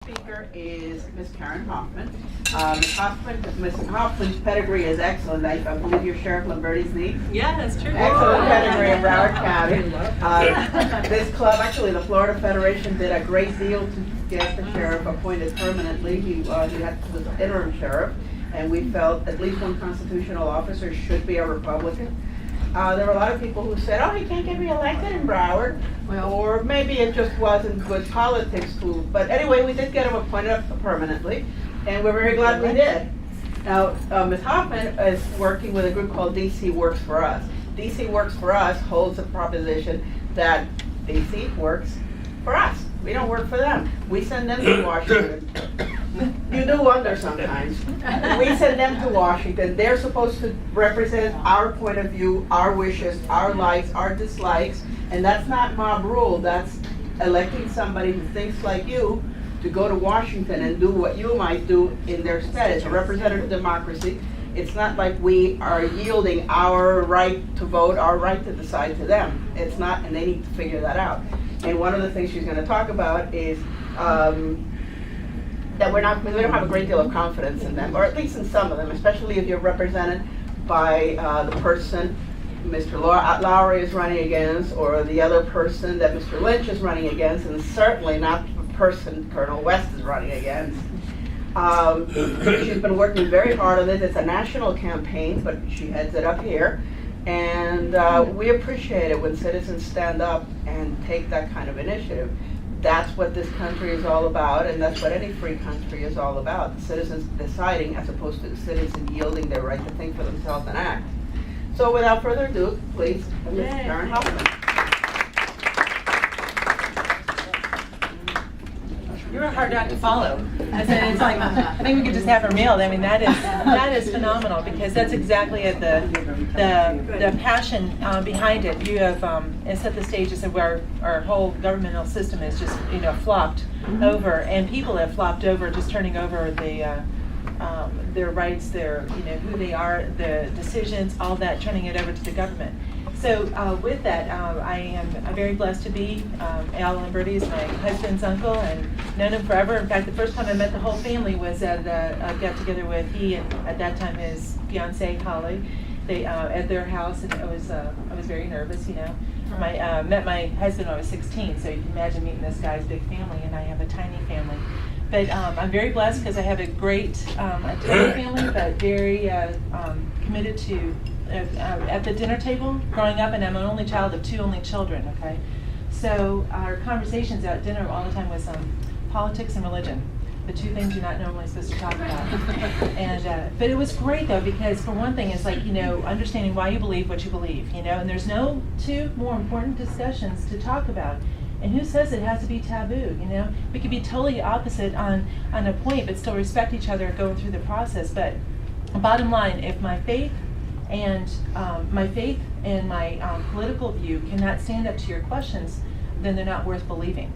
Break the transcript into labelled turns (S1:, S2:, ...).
S1: speaker is Ms. Karen Hoffman. Ms. Hoffman's pedigree is excellent. I believe you're Sheriff Lamberti's niece.
S2: Yeah, that's true.
S1: Excellent pedigree in Broward County. This club, actually the Florida Federation, did a great deal to get the sheriff appointed permanently. He was the interim sheriff, and we felt at least one constitutional officer should be a Republican. There were a lot of people who said, oh, he can't get reelected in Broward. Or maybe it just wasn't good politics too. But anyway, we did get him appointed up permanently, and we're very glad we did. Now, Ms. Hoffman is working with a group called DC Works for Us. DC Works for Us holds the proposition that DC works for us. We don't work for them. We send them to Washington. You do wonder sometimes. We send them to Washington. They're supposed to represent our point of view, our wishes, our likes, our dislikes, and that's not mob rule. That's electing somebody who thinks like you to go to Washington and do what you might do in their stead. It's a representative democracy. It's not like we are yielding our right to vote, our right to decide to them. It's not, and they need to figure that out. And one of the things she's going to talk about is that we don't have a great deal of confidence in them, or at least in some of them, especially if you're represented by the person Mr. Lowry is running against, or the other person that Mr. Lynch is running against, and certainly not the person Colonel West is running against. She's been working very hard on this. It's a national campaign, but she heads it up here. And we appreciate it when citizens stand up and take that kind of initiative. That's what this country is all about, and that's what any free country is all about. The citizens deciding as opposed to the citizens yielding their right to think for themselves and act. So without further ado, please, Ms. Karen Hoffman.
S2: You're a hard act to follow. I said it's like I think we could just have her mailed. I mean that is phenomenal, because that's exactly at the passion behind it. You have and set the stage as where our whole governmental system is just flopped over, and people have flopped over, just turning over their rights, their who they are, the decisions, all that, turning it over to the government. So with that, I am very blessed to be. Al Lamberti is my husband's uncle, and known him forever. In fact, the first time I met the whole family was at a get-together with he and at that time his fiancee Holly. They at their house, and I was very nervous. I met my husband when I was 16, so you can imagine meeting this guy's big family, and I have a tiny family. But I'm very blessed because I have a great, a tiny family, but very committed to. At the dinner table growing up, and I'm an only child of two only children, okay? So our conversations at dinner all the time was politics and religion, the two things you're not normally supposed to talk about. And but it was great though, because for one thing, it's like, understanding why you believe what you believe, and there's no two more important discussions to talk about. And who says it has to be taboo, We could be totally opposite on a point, but still respect each other going through the process. But bottom line, if my faith and my political view cannot stand up to your questions, then they're not worth believing.